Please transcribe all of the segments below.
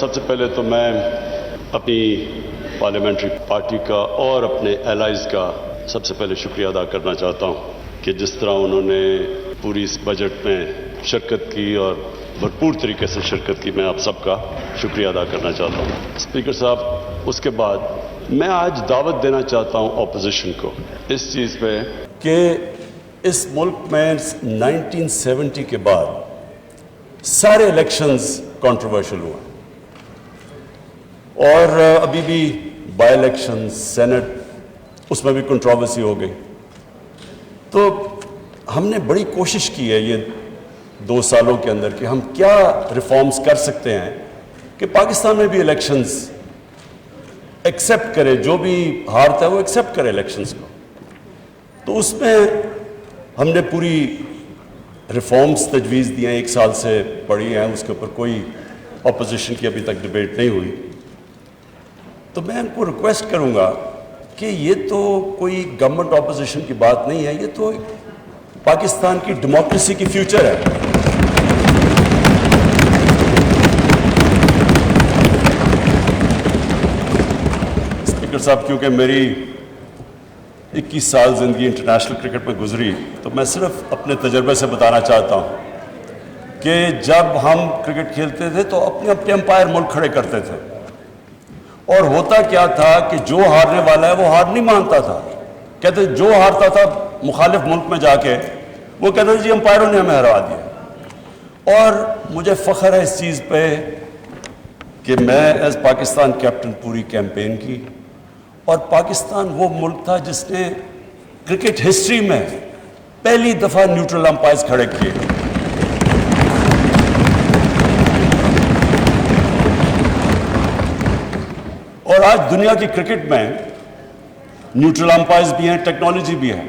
سب سے پہلے تو میں اپنی پارلیمنٹری پارٹی کا اور اپنے الائز کا سب سے پہلے شکریہ ادا کرنا چاہتا ہوں کہ جس طرح انہوں نے پوری اس بجٹ میں شرکت کی اور بھرپور طریقے سے شرکت کی. میں آپ سب کا شکریہ ادا کرنا چاہتا ہوں. اسپیکر صاحب، اس کے بعد میں آج دعوت دینا چاہتا ہوں اپوزیشن کو اس چیز پہ کہ اس ملک میں 1970 کے بعد سارے الیکشنز کنٹروورشل ہوئے اور ابھی بھی بائی الیکشن سینٹ اس میں بھی کنٹروورسی ہو گئی. تو ہم نے بڑی کوشش کی ہے یہ 2 سالوں کے اندر کہ ہم کیا ریفارمز کر سکتے ہیں کہ پاکستان میں بھی الیکشنز ایکسیپٹ کرے، جو بھی ہارتا ہے وہ ایکسیپٹ کرے الیکشنز کو. تو اس میں ہم نے پوری ریفارمز تجویز دی ہیں، 1 سال سے پڑھی ہیں، اس کے اوپر کوئی اپوزیشن کی ابھی تک ڈیبیٹ نہیں ہوئی. تو میں ان کو ریکویسٹ کروں گا کہ یہ تو کوئی گورنمنٹ اپوزیشن کی بات نہیں ہے، یہ تو پاکستان کی ڈیموکریسی کی فیوچر ہے. اسپیکر صاحب، کیونکہ میری 21 سال زندگی انٹرنیشنل کرکٹ میں گزری، تو میں صرف اپنے تجربے سے بتانا چاہتا ہوں کہ جب ہم کرکٹ کھیلتے تھے تو اپنے اپنے امپائر ملک کھڑے کرتے تھے، اور ہوتا کیا تھا کہ جو ہارنے والا ہے وہ ہار نہیں مانتا تھا. کہتے جو ہارتا تھا مخالف ملک میں جا کے وہ کہتے تھے جی امپائروں نے ہمیں ہرا دیا. اور مجھے فخر ہے اس چیز پہ کہ میں ایز پاکستان کیپٹن پوری کیمپین کی، اور پاکستان وہ ملک تھا جس نے کرکٹ ہسٹری میں پہلی دفعہ نیوٹرل امپائرز کھڑے کیے. اور آج دنیا کی کرکٹ میں نیوٹرل امپائرز بھی ہیں، ٹیکنالوجی بھی ہے،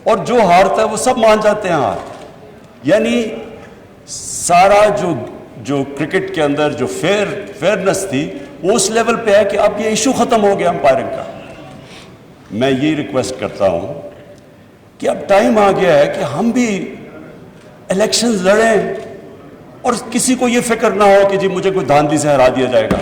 اور جو ہارتا ہے وہ سب مان جاتے ہیں ہار. یعنی سارا جو کرکٹ کے اندر جو فیئرنس تھی وہ اس لیول پہ ہے کہ اب یہ ایشو ختم ہو گیا امپائرنگ کا. میں یہ ریکویسٹ کرتا ہوں کہ اب ٹائم آ گیا ہے کہ ہم بھی الیکشنز لڑیں اور کسی کو یہ فکر نہ ہو کہ جی مجھے کوئی دھاندلی سے ہرا دیا جائے گا.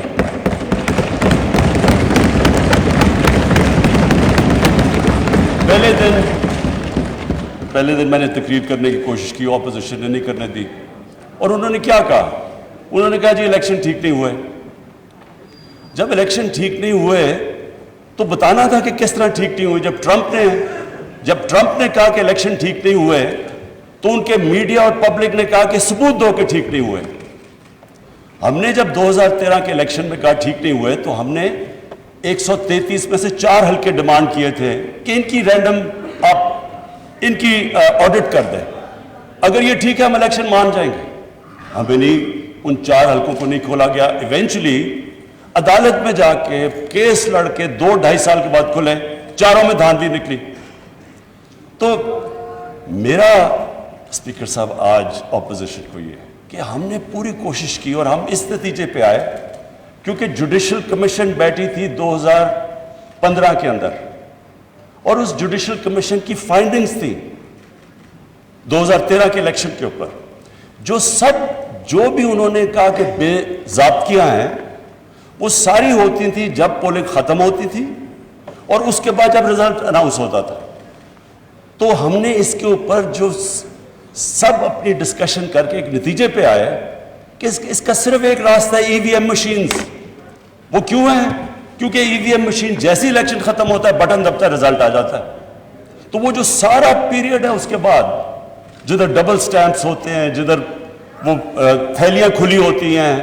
پہلے دن میں نے تقریر کرنے کی کوشش کی، اپوزیشن نے نہیں کرنے دی، اور انہوں نے کیا کہا؟ انہوں نے کہا جی الیکشن ٹھیک نہیں ہوئے. جب الیکشن ٹھیک نہیں ہوئے تو بتانا تھا کہ کس طرح ٹھیک نہیں ہوئے. جب ٹرمپ نے کہا کہ الیکشن ٹھیک نہیں ہوئے تو ان کے میڈیا اور پبلک نے کہا کہ ثبوت دو کہ ٹھیک نہیں ہوئے. ہم نے جب 2013 کے الیکشن میں کہا ٹھیک نہیں ہوئے تو ہم نے 133 میں سے 4 حلقے ڈیمانڈ کیے تھے کہ ان کی رینڈم آپ ان کی آڈٹ کر دیں، اگر یہ ٹھیک ہے ہم الیکشن مان جائیں گے. ہمیں نہیں، ان 4 حلقوں کو نہیں کھولا گیا. ایونچولی عدالت میں جا کے کیس لڑ کے 2-2.5 سال کے بعد کھلے، 4 میں دھاندلی نکلی. تو میرا اسپیکر صاحب آج اپوزیشن کو یہ ہے کہ ہم نے پوری کوشش کی اور ہم اس نتیجے پہ آئے کیونکہ جوڈیشل کمیشن بیٹھی تھی 2015 کے اندر، اور اس جوڈیشل کمیشن کی فائنڈنگز تھی 2013 کے الیکشن کے اوپر، جو بھی انہوں نے کہا کہ بے ضابطگیاں ہیں وہ ساری ہوتی تھی جب پولنگ ختم ہوتی تھی اور اس کے بعد جب رزلٹ اناؤنس ہوتا تھا. تو ہم نے اس کے اوپر جو سب اپنی ڈسکشن کر کے ایک نتیجے پہ آئے کہ اس کا صرف ایک راستہ ہے، ای وی ایم مشینز. وہ کیوں ہیں؟ کیونکہ ای وی ایم مشین جیسی الیکشن ختم ہوتا ہے بٹن دبتا ہے رزلٹ آ جاتا ہے. تو وہ جو سارا پیریڈ ہے اس کے بعد جدھر ڈبل سٹیمپس ہوتے ہیں، جدھر وہ تھیلیاں کھلی ہوتی ہیں،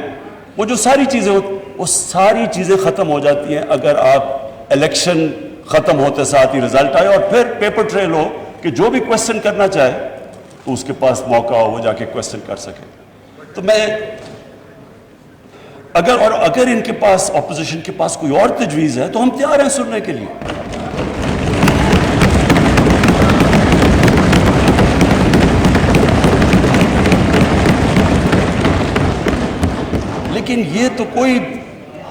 وہ جو ساری چیزیں وہ ساری چیزیں ختم ہو جاتی ہیں اگر آپ الیکشن ختم ہوتے ساتھ ہی رزلٹ آئے اور پھر پیپر ٹریل ہو کہ جو بھی کویسچن کرنا چاہے تو اس کے پاس موقع ہو وہ جا کے کویسچن کر سکے. تو میں اگر ان کے پاس اپوزیشن کے پاس کوئی اور تجویز ہے تو ہم تیار ہیں سننے کے لیے. لیکن یہ تو کوئی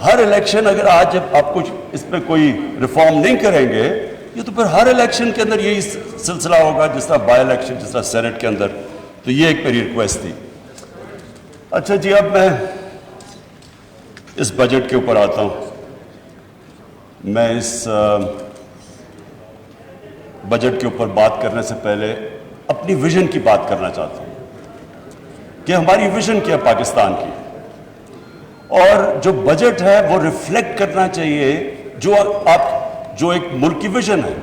ہر الیکشن اگر آج آپ کچھ اس پہ کوئی ریفارم نہیں کریں گے یہ تو پھر ہر الیکشن کے اندر یہی سلسلہ ہوگا، جس طرح بائی الیکشن، جس طرح سینٹ کے اندر. تو یہ ایک میری ریکویسٹ تھی. اچھا جی، اب میں اس بجٹ کے اوپر آتا ہوں. میں اس بجٹ کے اوپر بات کرنے سے پہلے اپنی ویژن کی بات کرنا چاہتا ہوں کہ ہماری ویژن کیا ہے پاکستان کی, اور جو بجٹ ہے وہ ریفلیکٹ کرنا چاہیے جو ایک ملک کی ویژن ہے.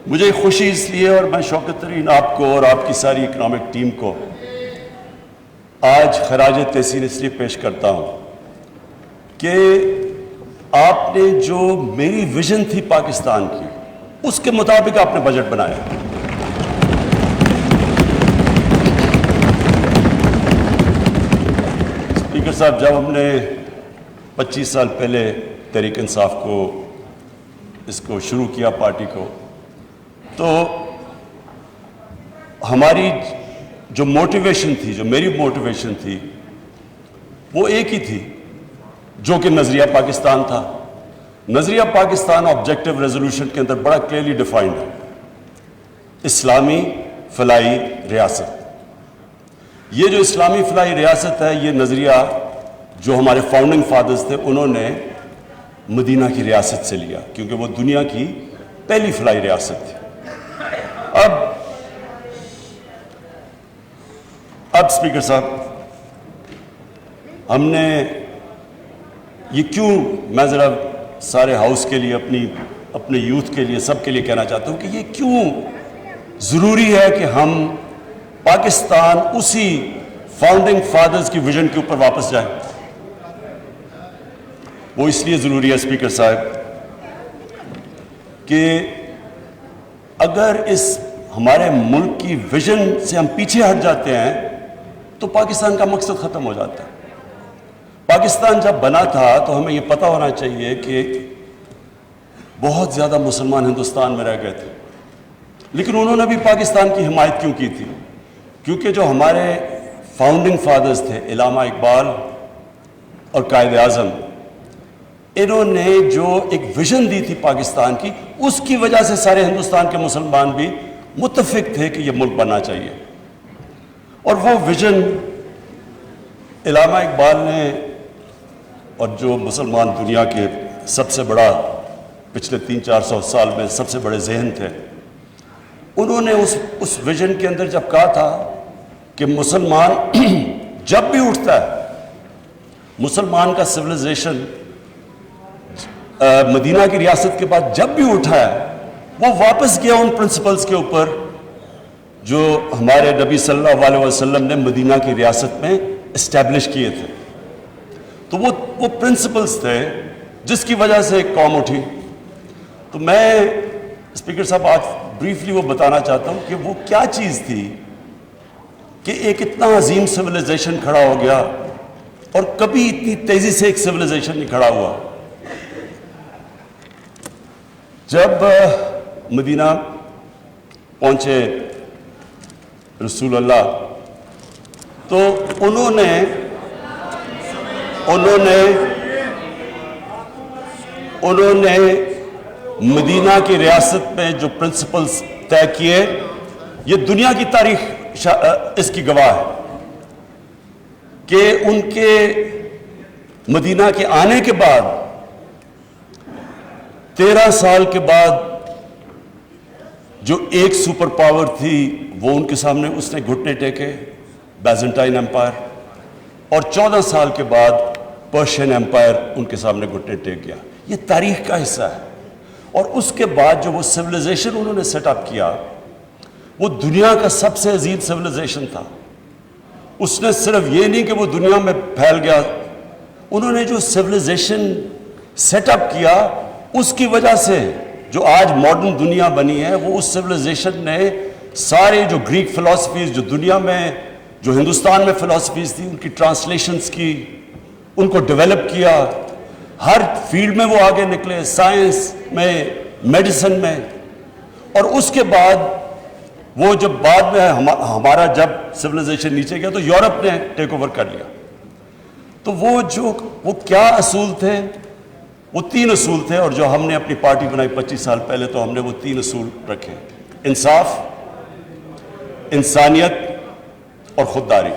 مجھے خوشی اس لیے, اور میں شوکت ترین آپ کو اور آپ کی ساری اکنامک ٹیم کو آج خراج تحسین اس لیے پیش کرتا ہوں کہ آپ نے جو میری ویژن تھی پاکستان کی, اس کے مطابق آپ نے بجٹ بنایا. اسپیکر صاحب, جب ہم نے 25 سال پہلے تحریک انصاف کو اس کو شروع کیا پارٹی کو, تو ہماری جو موٹیویشن تھی, جو میری موٹیویشن تھی, وہ ایک ہی تھی جو کہ نظریہ پاکستان تھا. نظریہ پاکستان آبجیکٹو ریزولوشن کے اندر بڑا کلیئرلی ڈیفائنڈ ہے, اسلامی فلاحی ریاست. یہ جو اسلامی فلاحی ریاست ہے, یہ نظریہ جو ہمارے فاؤنڈنگ فادرز تھے انہوں نے مدینہ کی ریاست سے لیا, کیونکہ وہ دنیا کی پہلی فلاحی ریاست تھی. اب اسپیکر صاحب, ہم نے یہ کیوں, میں ذرا سارے ہاؤس کے لیے, اپنے یوتھ کے لیے, سب کے لیے کہنا چاہتا ہوں کہ یہ کیوں ضروری ہے کہ ہم پاکستان اسی فاؤنڈنگ فادرز کی ویژن کے اوپر واپس جائیں. وہ اس لیے ضروری ہے اسپیکر صاحب کہ اگر اس ہمارے ملک کی ویژن سے ہم پیچھے ہٹ جاتے ہیں تو پاکستان کا مقصد ختم ہو جاتا ہے. پاکستان جب بنا تھا تو ہمیں یہ پتہ ہونا چاہیے کہ بہت زیادہ مسلمان ہندوستان میں رہ گئے تھے, لیکن انہوں نے بھی پاکستان کی حمایت کیوں کی تھی؟ کیونکہ جو ہمارے فاؤنڈنگ فادرز تھے, علامہ اقبال اور قائد اعظم, انہوں نے جو ایک ویژن دی تھی پاکستان کی, اس کی وجہ سے سارے ہندوستان کے مسلمان بھی متفق تھے کہ یہ ملک بننا چاہیے. اور وہ ویژن علامہ اقبال نے, اور جو مسلمان دنیا کے سب سے بڑا پچھلے 300-400 سال میں سب سے بڑے ذہن تھے, انہوں نے اس ویژن کے اندر جب کہا تھا کہ مسلمان جب بھی اٹھتا ہے, مسلمان کا سویلائزیشن مدینہ کی ریاست کے بعد جب بھی اٹھا ہے, وہ واپس گیا ان پرنسپلز کے اوپر جو ہمارے نبی صلی اللہ علیہ وسلم نے مدینہ کی ریاست میں اسٹیبلش کیے تھے. تو وہ پرنسپلز تھے جس کی وجہ سے ایک قوم اٹھی. تو میں اسپیکر صاحب آج بریفلی وہ بتانا چاہتا ہوں کہ وہ کیا چیز تھی کہ ایک اتنا عظیم سویلائزیشن کھڑا ہو گیا, اور کبھی اتنی تیزی سے ایک سویلائزیشن نہیں کھڑا ہوا. جب مدینہ پہنچے رسول اللہ, تو انہوں نے مدینہ کی ریاست میں جو پرنسپلز طے کیے, یہ دنیا کی تاریخ اس کی گواہ ہے کہ ان کے مدینہ کے آنے کے بعد 13 سال کے بعد جو ایک سپر پاور تھی وہ ان کے سامنے اس نے گھٹنے ٹیکے, بیزنٹائن ایمپائر, اور 14 سال کے بعد پرشین ایمپائر ان کے سامنے گھٹنے ٹیک گیا. یہ تاریخ کا حصہ ہے. اور اس کے بعد جو وہ سویلائزیشن انہوں نے سیٹ اپ کیا, وہ دنیا کا سب سے عظیم سویلائزیشن تھا. اس نے صرف یہ نہیں کہ وہ دنیا میں پھیل گیا, انہوں نے جو سویلائزیشن سیٹ اپ کیا, اس کی وجہ سے جو آج ماڈرن دنیا بنی ہے, وہ اس سویلائزیشن نے سارے جو گریک فلسفیز جو دنیا میں, جو ہندوستان میں فلسفیز تھی, ان کی ٹرانسلیشنز کی, ان کو ڈیولپ کیا. ہر فیلڈ میں وہ آگے نکلے, سائنس میں, میڈیسن میں. اور اس کے بعد وہ جب بعد میں ہمارا جب سویلائزیشن نیچے گیا تو یورپ نے ٹیک اوور کر لیا. تو وہ کیا اصول تھے؟ وہ 3 اصول تھے, اور جو ہم نے اپنی پارٹی بنائی 25 سال پہلے تو ہم نے وہ 3 اصول رکھے: انصاف, انسانیت اور خودداری.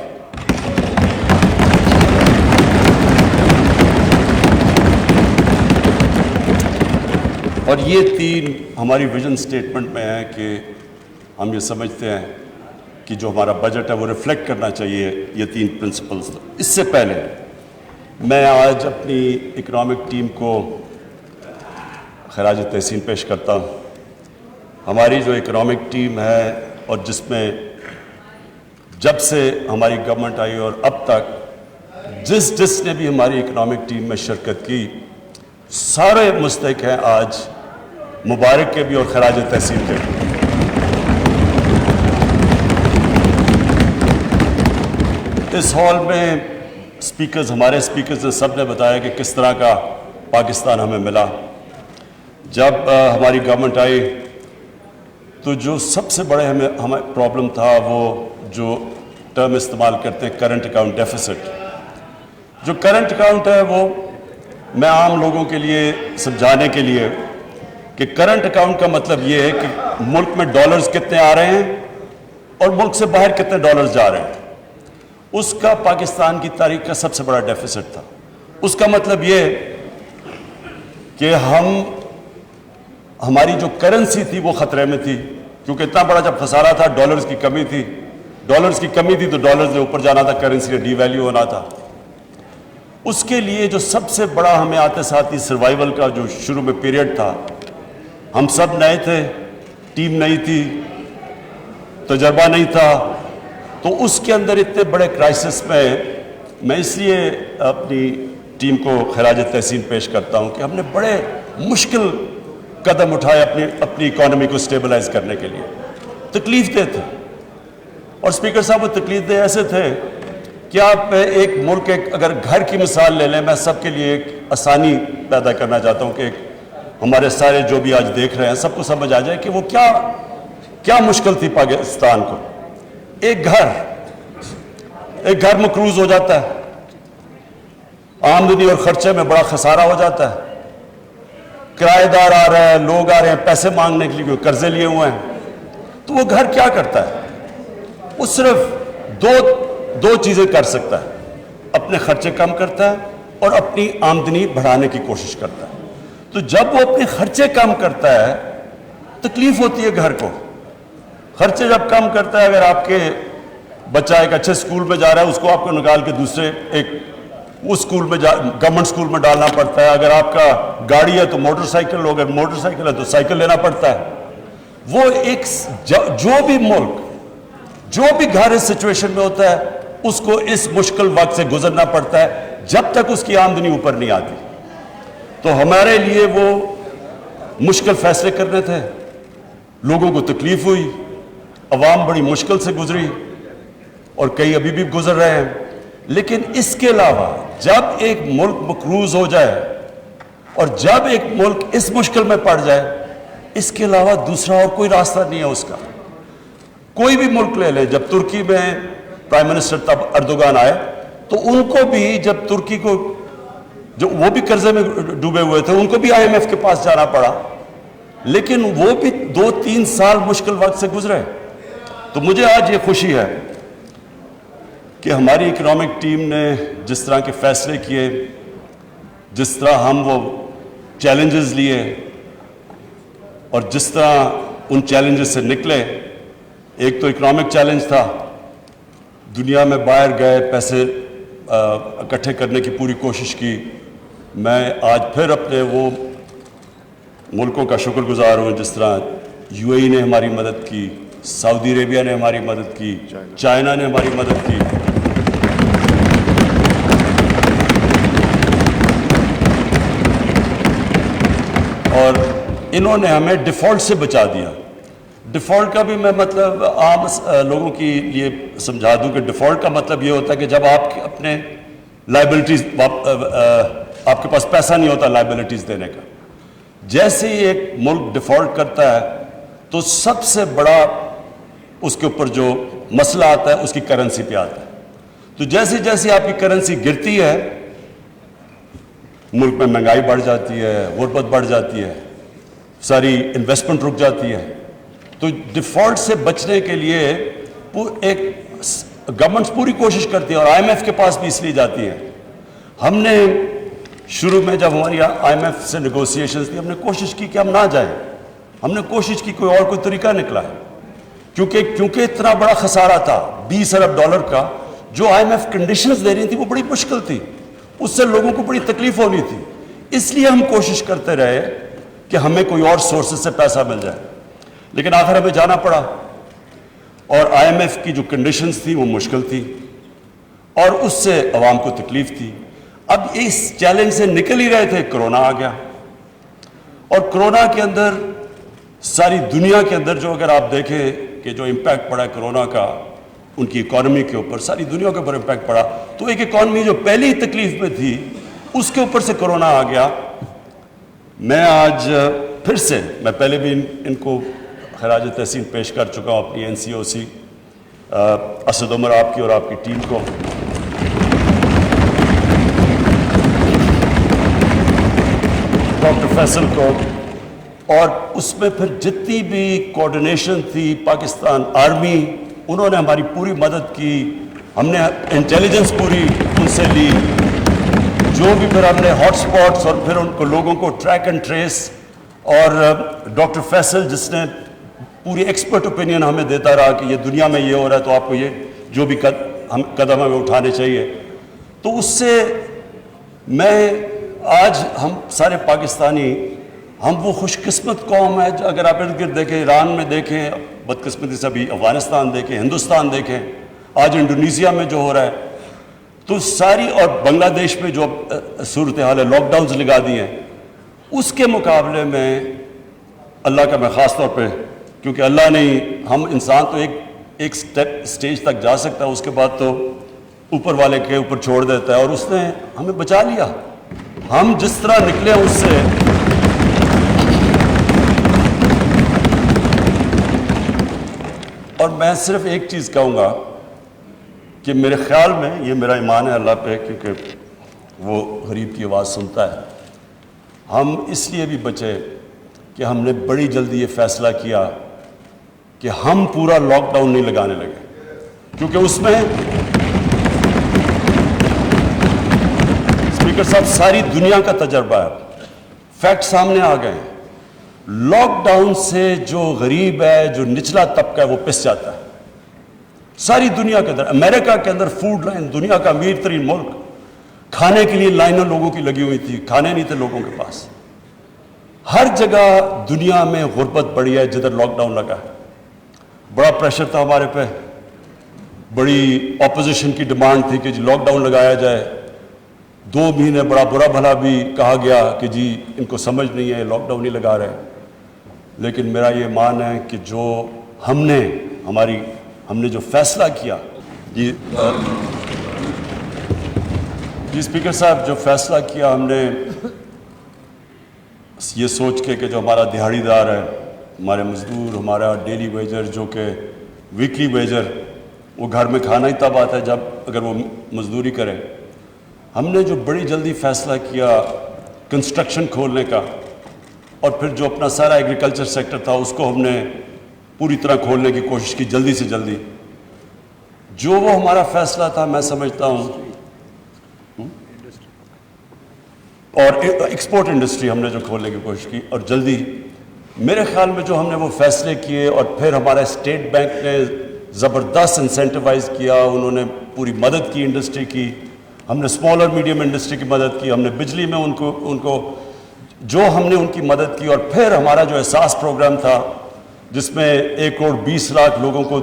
اور یہ تین ہماری ویژن سٹیٹمنٹ میں ہے کہ ہم یہ سمجھتے ہیں کہ جو ہمارا بجٹ ہے وہ ریفلیکٹ کرنا چاہیے یہ تین پرنسپلز. اس سے پہلے میں آج اپنی اکنامک ٹیم کو خراج تحسین پیش کرتا ہوں. ہماری جو اکنامک ٹیم ہے اور جس میں جب سے ہماری گورنمنٹ آئی اور اب تک جس نے بھی ہماری اکنامک ٹیم میں شرکت کی سارے مستحق ہیں آج مبارک کے بھی اور خراج تحسین کے بھی. اس ہال میں ہمارے اسپیکرز نے سب نے بتایا کہ کس طرح کا پاکستان ہمیں ملا. جب ہماری گورنمنٹ آئی تو جو سب سے بڑے ہمیں پرابلم تھا وہ جو ٹرم استعمال کرتے ہیں کرنٹ اکاؤنٹ ڈیفیسٹ. جو کرنٹ اکاؤنٹ ہے وہ میں عام لوگوں کے لیے سمجھانے کے لیے کہ کرنٹ اکاؤنٹ کا مطلب یہ ہے کہ ملک میں ڈالرز کتنے آ رہے ہیں اور ملک سے باہر کتنے ڈالرز جا رہے ہیں. اس کا پاکستان کی تاریخ کا سب سے بڑا ڈیفیسٹ تھا. اس کا مطلب یہ کہ ہماری جو کرنسی تھی وہ خطرے میں تھی کیونکہ اتنا بڑا جب خسارہ تھا ڈالرز کی کمی تھی. ڈالرز کی کمی تھی تو ڈالرز نے اوپر جانا تھا, کرنسی نے ڈی ویلیو ہونا تھا. اس کے لیے جو سب سے بڑا ہمیں آتے ساتھ ہی سروائیول کا جو شروع میں پیریڈ تھا, ہم سب نئے تھے, ٹیم نئی تھی, تجربہ نہیں تھا, تو اس کے اندر اتنے بڑے کرائسس میں اس لیے اپنی ٹیم کو خراج تحسین پیش کرتا ہوں کہ ہم نے بڑے مشکل قدم اٹھائے اپنی اکانومی کو سٹیبلائز کرنے کے لیے. تکلیف دہ تھے اور اسپیکر صاحب وہ تکلیف دہ ایسے تھے کہ آپ ایک ملک اگر گھر کی مثال لے لیں, میں سب کے لیے ایک آسانی پیدا کرنا چاہتا ہوں کہ ہمارے سارے جو بھی آج دیکھ رہے ہیں سب کو سمجھ آ جائے کہ وہ کیا مشکل تھی پاکستان کو. ایک گھر مقروض ہو جاتا ہے, آمدنی اور خرچے میں بڑا خسارہ ہو جاتا ہے, کرایہ دار آ رہے ہیں, لوگ آ رہے ہیں پیسے مانگنے کے لیے, قرضے لیے ہوئے ہیں, تو وہ گھر کیا کرتا ہے؟ وہ صرف دو چیزیں کر سکتا ہے, اپنے خرچے کم کرتا ہے اور اپنی آمدنی بڑھانے کی کوشش کرتا ہے. تو جب وہ اپنے خرچے کم کرتا ہے تکلیف ہوتی ہے گھر کو. خرچے جب کم کرتا ہے, اگر آپ کے بچہ ایک اچھے اسکول میں جا رہا ہے اس کو آپ کو نکال کے دوسرے اس اسکول میں گورنمنٹ اسکول میں ڈالنا پڑتا ہے. اگر آپ کا گاڑی ہے تو موٹر سائیکل ہو, اگر موٹر سائیکل ہے تو سائیکل لینا پڑتا ہے. وہ ایک جو بھی ملک جو بھی گھر اس سچویشن میں ہوتا ہے اس کو اس مشکل وقت سے گزرنا پڑتا ہے جب تک اس کی آمدنی اوپر نہیں آتی. تو ہمارے لیے وہ مشکل فیصلے کرنے تھے, لوگوں کو تکلیف ہوئی, عوام بڑی مشکل سے گزری اور کئی ابھی بھی گزر رہے ہیں. لیکن اس کے علاوہ جب ایک ملک مقروض ہو جائے اور جب ایک ملک اس مشکل میں پڑ جائے, اس کے علاوہ دوسرا اور کوئی راستہ نہیں ہے اس کا. کوئی بھی ملک لے لیں, جب ترکی میں پرائم منسٹر تب اردوغان آئے تو ان کو بھی جب ترکی کو جو وہ بھی قرضے میں ڈوبے ہوئے تھے ان کو بھی IMF کے پاس جانا پڑا, لیکن وہ بھی 2-3 سال مشکل وقت سے گزرے. تو مجھے آج یہ خوشی ہے کہ ہماری اکنامک ٹیم نے جس طرح کے فیصلے کیے, جس طرح ہم وہ چیلنجز لیے اور جس طرح ان چیلنجز سے نکلے. ایک تو اکنامک چیلنج تھا, دنیا میں باہر گئے, پیسے اکٹھے کرنے کی پوری کوشش کی. میں آج پھر اپنے وہ ملکوں کا شکر گزار ہوں جس طرح UAE نے ہماری مدد کی, سعودی عربیہ نے ہماری مدد کی, چائنا نے ہماری مدد کی. اور انہوں نے ہمیں ڈیفالٹ سے بچا دیا. ڈیفالٹ کا بھی میں مطلب عام لوگوں کے لیے سمجھا دوں کہ ڈیفالٹ کا مطلب یہ ہوتا ہے کہ جب آپ اپنے لائبلٹیز آپ کے پاس پیسہ نہیں ہوتا لائبلٹیز دینے کا. جیسے ہی ایک ملک ڈیفالٹ کرتا ہے تو سب سے بڑا اس کے اوپر جو مسئلہ آتا ہے اس کی کرنسی پہ آتا ہے. تو جیسے جیسے آپ کی کرنسی گرتی ہے ملک میں مہنگائی بڑھ جاتی ہے, غربت بڑھ جاتی ہے, ساری انویسٹمنٹ رک جاتی ہے. تو ڈیفالٹ سے بچنے کے لیے ایک گورنمنٹس پوری کوشش کرتی ہے اور IMF کے پاس بھی اس لیے جاتی ہے. ہم نے شروع میں جب ہماری IMF سے نیگوسیشنز تھی، ہم نے کوشش کی کہ ہم نہ جائیں، ہم نے کوشش کی کوئی اور کوئی طریقہ نکلا ہے، کیونکہ اتنا بڑا خسارہ تھا $20 ارب کا، جو IMF کنڈیشنز دے رہی تھی وہ بڑی مشکل تھی، اس سے لوگوں کو بڑی تکلیف ہونی تھی، اس لیے ہم کوشش کرتے رہے کہ ہمیں کوئی اور سورسز سے پیسہ مل جائے، لیکن آخر ہمیں جانا پڑا، اور IMF کی جو کنڈیشنز تھی وہ مشکل تھی، اور اس سے عوام کو تکلیف تھی۔ اب اس چیلنج سے نکل ہی رہے تھے، کرونا آ گیا، اور کرونا کے اندر ساری دنیا کے اندر جو اگر آپ دیکھیں کہ جو امپیکٹ پڑا ہے کرونا کا ان کی اکانومی کے اوپر، ساری دنیا کے اوپر امپیکٹ پڑا، تو ایک اکانومی جو پہلی تکلیف میں تھی اس کے اوپر سے کرونا آ گیا۔ میں آج پھر سے، میں پہلے بھی ان کو خراج تحسین پیش کر چکا ہوں، اپنی NCOC اسد عمر آپ کی اور آپ کی ٹیم کو، ڈاکٹر فیصل کو، اور اس میں پھر جتنی بھی کوآرڈینیشن تھی پاکستان آرمی، انہوں نے ہماری پوری مدد کی، ہم نے انٹیلیجنس پوری ان سے لی، جو بھی پھر ہم نے ہاٹ سپاٹس اور پھر ان کو لوگوں کو ٹریک اینڈ ٹریس، اور ڈاکٹر فیصل جس نے پوری ایکسپرٹ اوپینین ہمیں دیتا رہا کہ یہ دنیا میں یہ ہو رہا ہے تو آپ کو یہ جو بھی قدم ہمیں اٹھانے چاہیے، تو اس سے میں آج ہم سارے پاکستانی، ہم وہ خوش قسمت قوم ہے، اگر آپ ارد گرد دیکھیں، ایران میں دیکھیں بدقسمتی سے، ابھی افغانستان دیکھیں، ہندوستان دیکھیں، آج انڈونیزیا میں جو ہو رہا ہے، تو ساری، اور بنگلہ دیش میں جو صورتحال ہے، لاک ڈاؤنز لگا دی ہیں، اس کے مقابلے میں اللہ کا میں خاص طور پہ، کیونکہ اللہ نے، ہم انسان تو ایک سٹیج تک جا سکتا ہے، اس کے بعد تو اوپر والے کے اوپر چھوڑ دیتا ہے، اور اس نے ہمیں بچا لیا، ہم جس طرح نکلے اس سے، اور میں صرف ایک چیز کہوں گا کہ میرے خیال میں، یہ میرا ایمان ہے اللہ پہ، کیونکہ وہ غریب کی آواز سنتا ہے، ہم اس لیے بھی بچے کہ ہم نے بڑی جلدی یہ فیصلہ کیا کہ ہم پورا لاک ڈاؤن نہیں لگانے لگے، کیونکہ اس میں اسپیکر صاحب ساری دنیا کا تجربہ ہے، فیکٹ سامنے آ گئے ہیں، لاک ڈاؤن سے جو غریب ہے، جو نچلا طبقہ ہے، وہ پس جاتا ہے۔ ساری دنیا کے اندر، امریکہ کے اندر فوڈ لائن، دنیا کا امیر ترین ملک، کھانے کے لیے لائنیں لوگوں کی لگی ہوئی تھی، کھانے نہیں تھے لوگوں کے پاس۔ ہر جگہ دنیا میں غربت بڑھی ہے جدھر لاک ڈاؤن لگا ہے، بڑا پریشر تھا ہمارے پہ، بڑی اپوزیشن کی ڈیمانڈ تھی کہ جی لاک ڈاؤن لگایا جائے، 2 مہینے بڑا برا بھلا بھی کہا گیا کہ جی ان کو سمجھ نہیں ہے، لاک ڈاؤن نہیں لگا رہے، لیکن میرا یہ مان ہے کہ جو ہم نے جو فیصلہ کیا، جی اسپیکر صاحب، جو فیصلہ کیا ہم نے یہ سوچ کے کہ جو ہمارا دہاڑی دار ہے، ہمارے مزدور، ہمارا ڈیلی ویجر جو کہ ویکلی ویجر، وہ گھر میں کھانا ہی تب آتا ہے جب اگر وہ مزدوری کرے، ہم نے جو بڑی جلدی فیصلہ کیا کنسٹرکشن کھولنے کا، اور پھر جو اپنا سارا ایگریکلچر سیکٹر تھا اس کو ہم نے پوری طرح کھولنے کی کوشش کی جلدی سے جلدی، جو وہ ہمارا فیصلہ تھا میں سمجھتا ہوں، اور ایکسپورٹ انڈسٹری ہم نے جو کھولنے کی کوشش کی اور جلدی، میرے خیال میں جو ہم نے وہ فیصلے کیے، اور پھر ہمارا اسٹیٹ بینک نے زبردست انسینٹیوائز کیا، انہوں نے پوری مدد کی انڈسٹری کی، ہم نے اسمال اور میڈیم انڈسٹری کی مدد کی، ہم نے بجلی میں ان کو جو ہم نے ان کی مدد کی، اور پھر ہمارا جو احساس پروگرام تھا جس میں 1,20,00,000 لوگوں کو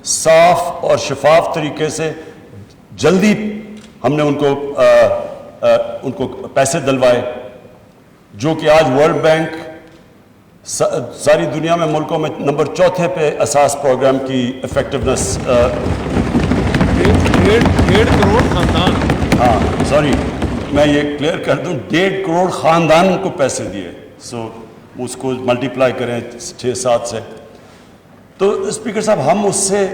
صاف اور شفاف طریقے سے جلدی ہم نے ان کو پیسے دلوائے، جو کہ آج ورلڈ بینک ساری دنیا میں ملکوں میں نمبر 4 پہ احساس پروگرام کی افیکٹونیس، 1.5 کروڑ خاندان، ہاں سوری میں یہ کلیئر کر دوں، 1.5 کروڑ خاندان کو پیسے دیے، سو اس کو ملٹیپلائی کریں 6-7 سے، تو اسپیکر صاحب ہم اس سے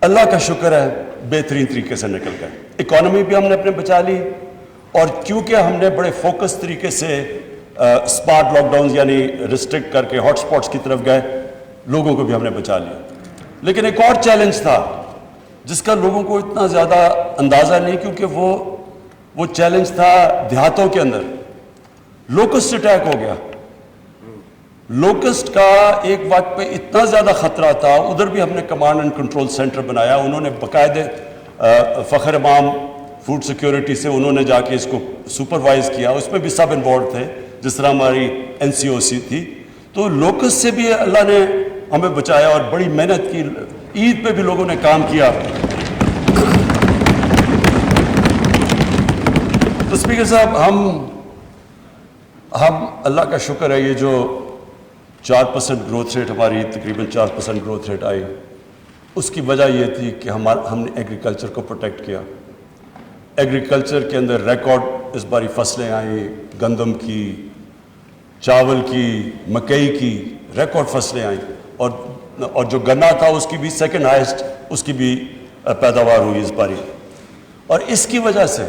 اللہ کا شکر ہے بہترین طریقے سے نکل گئے، اکانومی بھی ہم نے اپنے بچا لی، اور کیونکہ ہم نے بڑے فوکس طریقے سے اسمارٹ لاک ڈاؤنز یعنی ریسٹرکٹ کر کے ہاٹ سپاٹس کی طرف گئے، لوگوں کو بھی ہم نے بچا لیا، لیکن ایک اور چیلنج تھا جس کا لوگوں کو اتنا زیادہ اندازہ نہیں، کیونکہ وہ وہ چیلنج تھا دیہاتوں کے اندر. لوکسٹ اٹیک ہو گیا. لوکسٹ کا ایک وقت پہ اتنا زیادہ خطرہ تھا, ادھر بھی ہم نے کمانڈ اینڈ کنٹرول سینٹر بنایا. انہوں نے باقاعدہ فخر امام فوڈ سیکیورٹی سے انہوں نے جا کے اس کو سپروائز کیا. اس میں بھی سب انوالوڈ تھے, جس طرح ہماری NCOC تھی. تو لوکسٹ سے بھی اللہ نے ہمیں بچایا اور بڑی محنت کی. عید پہ بھی لوگوں نے کام کیا. تو اسپیکر صاحب, ہم اللہ کا شکر ہے, یہ جو 4% گروتھ ریٹ ہماری تقریباً 4% گروتھ ریٹ آئی, اس کی وجہ یہ تھی کہ ہم نے ایگریکلچر کو پروٹیکٹ کیا. ایگریکلچر کے اندر ریکارڈ اس باری فصلیں آئیں, گندم کی, چاول کی, مکئی کی ریکارڈ فصلیں آئیں. اور جو گنا تھا اس کی بھی سیکنڈ ہائیسٹ اس کی بھی پیداوار ہوئی اس باری. اور اس کی وجہ سے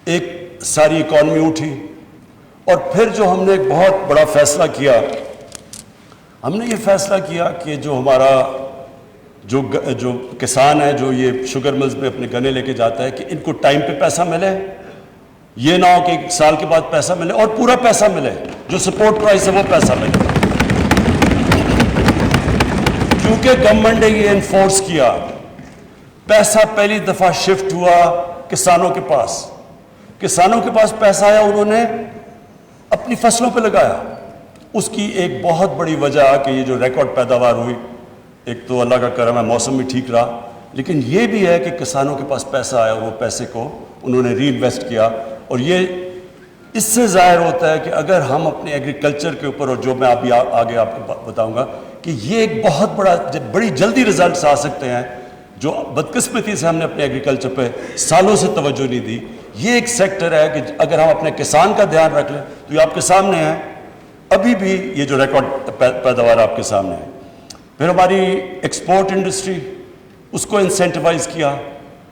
ایک ساری اکانومی اٹھی. اور پھر جو ہم نے ایک بہت بڑا فیصلہ کیا, ہم نے یہ فیصلہ کیا کہ جو ہمارا جو کسان ہے, جو یہ شوگر ملز میں اپنے گنے لے کے جاتا ہے, کہ ان کو ٹائم پہ پیسہ ملے. یہ نہ ہو کہ ایک سال کے بعد پیسہ ملے اور پورا پیسہ ملے, جو سپورٹ پرائس ہے وہ پیسہ ملے. کیونکہ گورنمنٹ نے یہ انفورس کیا, پیسہ پہلی دفعہ شفٹ ہوا کسانوں کے پاس. کسانوں کے پاس پیسہ آیا, انہوں نے اپنی فصلوں پہ لگایا. اس کی ایک بہت بڑی وجہ کہ یہ جو ریکارڈ پیداوار ہوئی, ایک تو اللہ کا کرم ہے موسم بھی ٹھیک رہا, لیکن یہ بھی ہے کہ کسانوں کے پاس پیسہ آیا, وہ پیسے کو انہوں نے ری انویسٹ کیا. اور یہ اس سے ظاہر ہوتا ہے کہ اگر ہم اپنے ایگریکلچر کے اوپر, اور جو میں ابھی آگے آپ کو بتاؤں گا, کہ یہ ایک بہت بڑی جلدی ریزلٹس آ سکتے ہیں, جو بدقسمتی سے ہم نے اپنے ایگریکلچر پہ سالوں سے توجہ نہیں دی. یہ ایک سیکٹر ہے کہ اگر ہم اپنے کسان کا دھیان رکھ لیں تو یہ آپ کے سامنے ہے. ابھی بھی یہ جو ریکارڈ پیداوار آپ کے سامنے ہے. پھر ہماری ایکسپورٹ انڈسٹری, اس کو انسینٹیوائز کیا.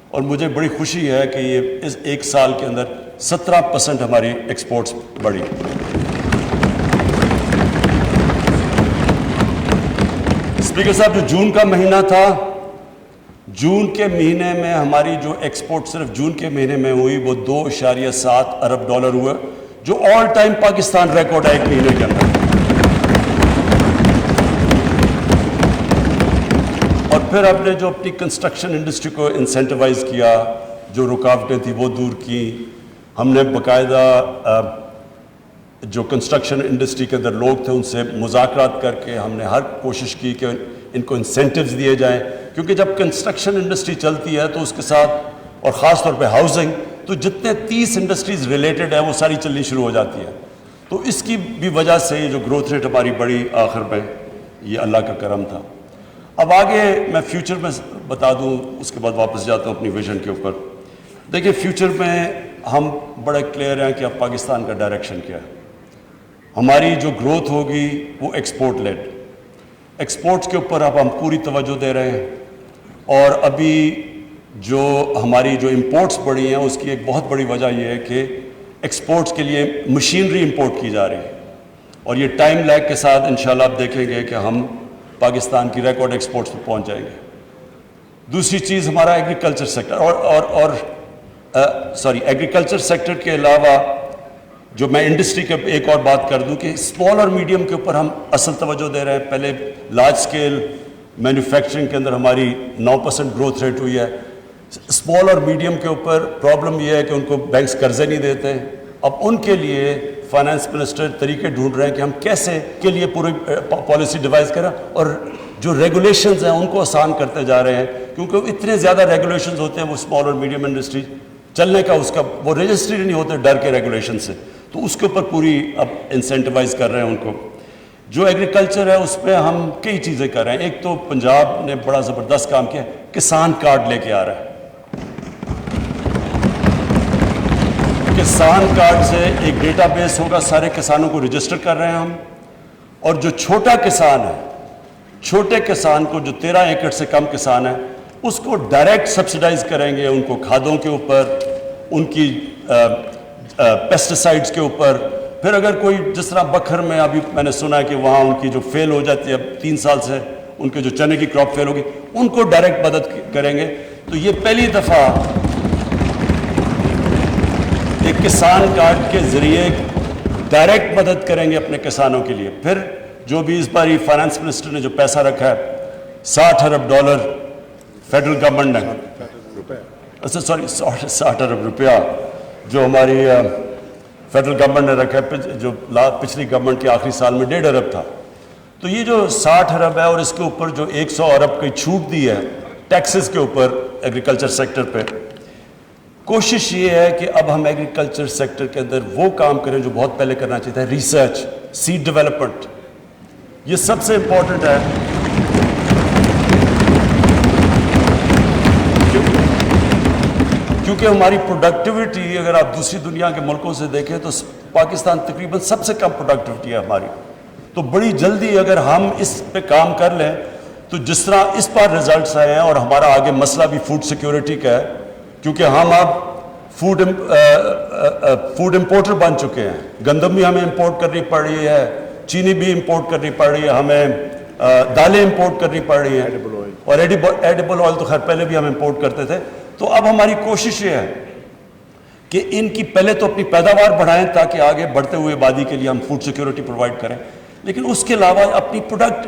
اور مجھے بڑی خوشی ہے کہ یہ اس ایک سال کے اندر 17% ہماری ایکسپورٹس بڑھی. اسپیکر صاحب, جو جون کا مہینہ تھا, جون کے مہینے میں ہماری جو ایکسپورٹ صرف جون کے مہینے میں ہوئی وہ $2.7 ارب ہوئے, جو آل ٹائم پاکستان ریکارڈ ہے ایک مہینے کے اندر. اور پھر ہم نے جو اپنی کنسٹرکشن انڈسٹری کو انسینٹیوائز کیا, جو رکاوٹیں تھیں وہ دور کی. ہم نے باقاعدہ جو کنسٹرکشن انڈسٹری کے اندر لوگ تھے ان سے مذاکرات کر کے ہم نے ہر کوشش کی کہ ان کو انسینٹیوز دیے جائیں. کیونکہ جب کنسٹرکشن انڈسٹری چلتی ہے تو اس کے ساتھ, اور خاص طور پہ ہاؤسنگ, تو جتنے 30 انڈسٹریز ریلیٹڈ ہیں وہ ساری چلنی شروع ہو جاتی ہیں. تو اس کی بھی وجہ سے یہ جو گروتھ ریٹ ہماری بڑی آخر میں, یہ اللہ کا کرم تھا. اب آگے میں فیوچر میں بتا دوں, اس کے بعد واپس جاتا ہوں اپنی ویژن کے اوپر. دیکھیں فیوچر میں ہم بڑے کلیئر ہیں کہ اب پاکستان کا ڈائریکشن کیا ہے. ہماری جو گروتھ ہوگی وہ ایکسپورٹ لیڈ. ایکسپورٹس کے اوپر اب ہم پوری توجہ دے رہے ہیں. اور ابھی جو ہماری جو امپورٹس بڑھی ہیں اس کی ایک بہت بڑی وجہ یہ ہے کہ ایکسپورٹس کے لیے مشینری امپورٹ کی جا رہی ہے. اور یہ ٹائم لیگ کے ساتھ انشاءاللہ آپ دیکھیں گے کہ ہم پاکستان کی ریکارڈ ایکسپورٹس پہ پہنچ جائیں گے. دوسری چیز ہمارا ایگریکلچر سیکٹر, ایگریکلچر سیکٹر کے علاوہ جو میں انڈسٹری کے ایک اور بات کر دوں کہ اسمال اور میڈیم کے اوپر ہم اصل توجہ دے رہے ہیں. پہلے لارج اسکیل مینوفیکچرنگ کے اندر ہماری 9% گروتھ ریٹ ہوئی ہے. اسمال اور میڈیم کے اوپر پرابلم یہ ہے کہ ان کو بینکس قرضے نہیں دیتے. اب ان کے لیے فائنانس منسٹر طریقے ڈھونڈ رہے ہیں کہ ہم کیسے کے لیے پوری پالیسی ڈیوائز کریں, اور جو ریگولیشنز ہیں ان کو آسان کرتے جا رہے ہیں. کیونکہ اتنے زیادہ ریگولیشنز ہوتے ہیں وہ اسمال اور میڈیم انڈسٹری چلنے کا, اس کا وہ رجسٹری نہیں ہوتے ڈر کے ریگولیشن سے. تو اس کے اوپر پوری اب انسینٹیوائز کر رہے ہیں ان کو. جو ایگریکلچر ہے اس پہ ہم کئی چیزیں کر رہے ہیں. ایک تو پنجاب نے بڑا زبردست کام کیا, کسان کارڈ لے کے آ رہا ہے. کسان کارڈ سے ایک ڈیٹا بیس ہوگا, سارے کسانوں کو رجسٹر کر رہے ہیں ہم. اور جو چھوٹا کسان ہے, چھوٹے کسان کو جو 13 ایکڑ سے کم کسان ہے, اس کو ڈائریکٹ سبسیڈائز کریں گے, ان کو کھادوں کے اوپر, ان کی پیسٹیسائڈز کے اوپر. پھر اگر کوئی جس طرح بکھر میں ابھی میں نے سنا ہے کہ وہاں ان کی جو فیل ہو جاتی ہے, اب 3 سال سے ان کے جو چنے کی کراپ فیل ہوگی, ان کو ڈائریکٹ مدد کریں گے. تو یہ پہلی دفعہ کسان کارڈ کے ذریعے ڈائریکٹ مدد کریں گے اپنے کسانوں کے لیے. پھر جو بھی اس بار فائنانس منسٹر نے جو پیسہ رکھا ہے $60 ارب فیڈرل گورنمنٹ نے, اچھا سوری 60 ارب روپیہ جو ہماری فیڈرل گورنمنٹ نے رکھا ہے, جو پچھلی گورنمنٹ کے آخری سال میں 1.5 ارب تھا. تو یہ جو 60 ارب ہے اور اس کے اوپر جو 100 ارب کی چھوٹ دی ہے ٹیکسز کے اوپر ایگریکلچر سیکٹر پہ, کوشش یہ ہے کہ اب ہم ایگریکلچر سیکٹر کے اندر وہ کام کریں جو بہت پہلے کرنا چاہیے تھا, ریسرچ, سیڈ ڈیولپمنٹ. یہ سب سے امپورٹنٹ ہے کیونکہ ہماری پروڈکٹیوٹی اگر آپ دوسری دنیا کے ملکوں سے دیکھیں تو پاکستان تقریباً سب سے کم پروڈکٹیوٹی ہے ہماری. تو بڑی جلدی اگر ہم اس پہ کام کر لیں تو جس طرح اس بار رزلٹس آئے ہیں, اور ہمارا آگے مسئلہ بھی فوڈ سیکیورٹی کا ہے کیونکہ ہم اب فوڈ امپورٹر بن چکے ہیں. گندم بھی ہمیں امپورٹ کرنی پڑ رہی ہے, چینی بھی امپورٹ کرنی پڑ رہی ہے, ہمیں دالیں امپورٹ کرنی پڑ رہی ہیں, اور ایڈیبل آئل تو خیر پہلے بھی ہم امپورٹ کرتے تھے. تو اب ہماری کوشش یہ ہے کہ ان کی پہلے تو اپنی پیداوار بڑھائیں تاکہ آگے بڑھتے ہوئے آبادی کے لیے ہم فوڈ سیکیورٹی پرووائڈ کریں, لیکن اس کے علاوہ اپنی پروڈکٹ,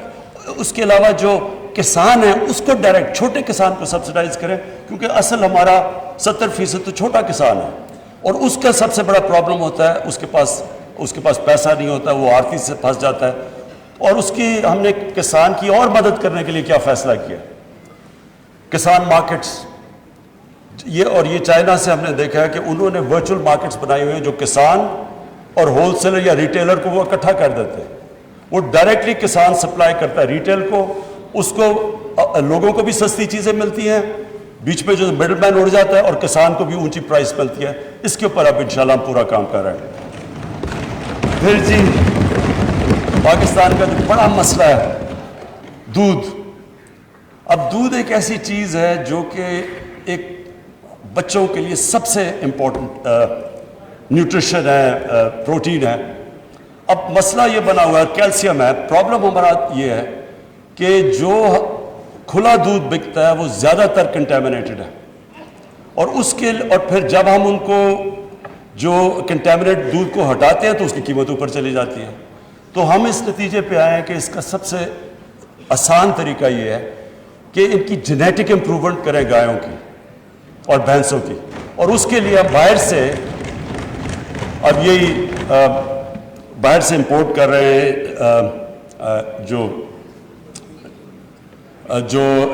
اس کے علاوہ جو کسان ہیں اس کو ڈائریکٹ, چھوٹے کسان کو سبسڈائز کریں کیونکہ اصل ہمارا 70% تو چھوٹا کسان ہے, اور اس کا سب سے بڑا پرابلم ہوتا ہے اس کے پاس پیسہ نہیں ہوتا, وہ آرتی سے پھنس جاتا ہے. اور اس کی ہم نے کسان کی اور مدد کرنے کے لیے کیا فیصلہ کیا, کسان مارکیٹس. یہ چائنا سے ہم نے دیکھا ہے کہ انہوں نے ورچوئل مارکیٹس بنائی ہوئے ہیں جو کسان اور ہول سیلر یا ریٹیلر کو وہ اکٹھا کر دیتے ہیں. وہ ڈائریکٹلی کسان سپلائی کرتا ہے ریٹیل کو, اس کو لوگوں کو بھی سستی چیزیں ملتی ہیں, بیچ میں جو مڈل مین اڑ جاتا ہے, اور کسان کو بھی اونچی پرائس ملتی ہے. اس کے اوپر اب انشاءاللہ ہم پورا کام کر رہے ہیں. پھر جی پاکستان کا جو بڑا مسئلہ ہے دودھ. اب دودھ ایک ایسی چیز ہے جو کہ ایک بچوں کے لیے سب سے امپورٹنٹ نیوٹریشن ہے, پروٹین ہے. اب مسئلہ یہ بنا ہوا ہے, کیلشیم ہے. پرابلم ہمارا یہ ہے کہ جو کھلا دودھ بکتا ہے وہ زیادہ تر کنٹامنیٹڈ ہے, اور پھر جب ہم ان کو جو کنٹامنیٹ دودھ کو ہٹاتے ہیں تو اس کی قیمت اوپر چلی جاتی ہے. تو ہم اس نتیجے پہ آئے ہیں کہ اس کا سب سے آسان طریقہ یہ ہے کہ ان کی جینیٹک امپرومنٹ کریں گایوں کی اور بھینسوں کی, اور اس کے لیے باہر سے اب یہی باہر سے امپورٹ کر رہے ہیں جو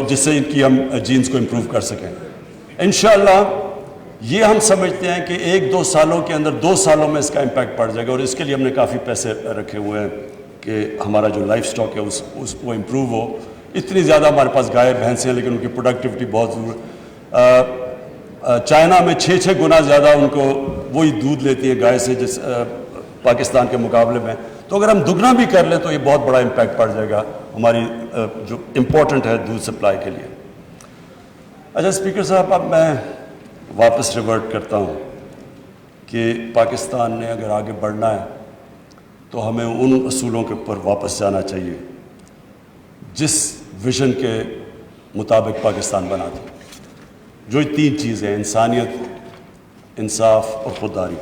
جس سے ان کی ہم جینز کو امپروو کر سکیں. انشاءاللہ یہ ہم سمجھتے ہیں کہ 1-2 سالوں کے اندر 2 سالوں میں اس کا امپیکٹ پڑ جائے گا, اور اس کے لیے ہم نے کافی پیسے رکھے ہوئے ہیں کہ ہمارا جو لائف سٹاک ہے وہ امپروو ہو. اتنی زیادہ ہمارے پاس گائے بھینسیں ہیں لیکن ان کی پروڈکٹیوٹی بہت ضرور. چائنا میں 6 گنا زیادہ ان کو وہی دودھ لیتی ہے گائے سے جس پاکستان کے مقابلے میں. تو اگر ہم دگنا بھی کر لیں تو یہ بہت بڑا امپیکٹ پڑ جائے گا ہماری جو امپورٹنٹ ہے دودھ سپلائی کے لیے. اچھا اسپیکر صاحب, اب میں واپس ریورٹ کرتا ہوں کہ پاکستان نے اگر آگے بڑھنا ہے تو ہمیں ان اصولوں کے اوپر واپس جانا چاہیے جس ویژن کے مطابق پاکستان بنا تھا. جو 3 چیزیں, انسانیت, انصاف اور خودداری.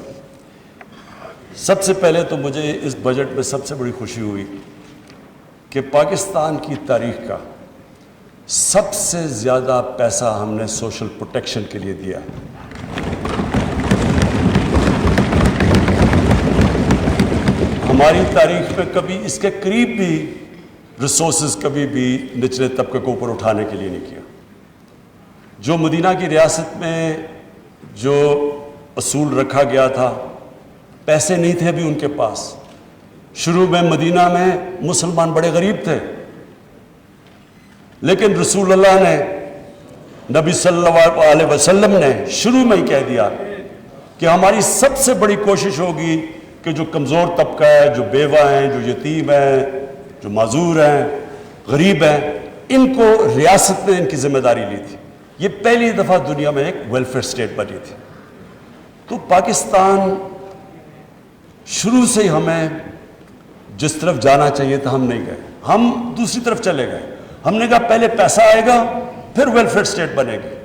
سب سے پہلے تو مجھے اس بجٹ میں سب سے بڑی خوشی ہوئی کہ پاکستان کی تاریخ کا سب سے زیادہ پیسہ ہم نے سوشل پروٹیکشن کے لیے دیا. ہماری تاریخ میں کبھی اس کے قریب بھی ریسورسز کبھی بھی نچلے طبقے کو اوپر اٹھانے کے لیے نہیں کیا. جو مدینہ کی ریاست میں جو اصول رکھا گیا تھا, پیسے نہیں تھے ابھی ان کے پاس. شروع میں مدینہ میں مسلمان بڑے غریب تھے, لیکن رسول اللہ نے, نبی صلی اللہ علیہ وسلم نے شروع میں ہی کہہ دیا کہ ہماری سب سے بڑی کوشش ہوگی کہ جو کمزور طبقہ ہے, جو بیوہ ہیں, جو یتیم ہیں, جو معذور ہیں, غریب ہیں, ان کو ریاست نے ان کی ذمہ داری لی تھی. یہ پہلی دفعہ دنیا میں ایک ویلفیئر اسٹیٹ بنی تھی. تو پاکستان شروع سے ہی ہمیں جس طرف جانا چاہیے تھا ہم نہیں گئے, ہم دوسری طرف چلے گئے. ہم نے کہا پہلے پیسہ آئے گا پھر ویلفیئر اسٹیٹ بنے گی,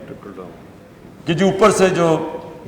کہ جو اوپر سے جو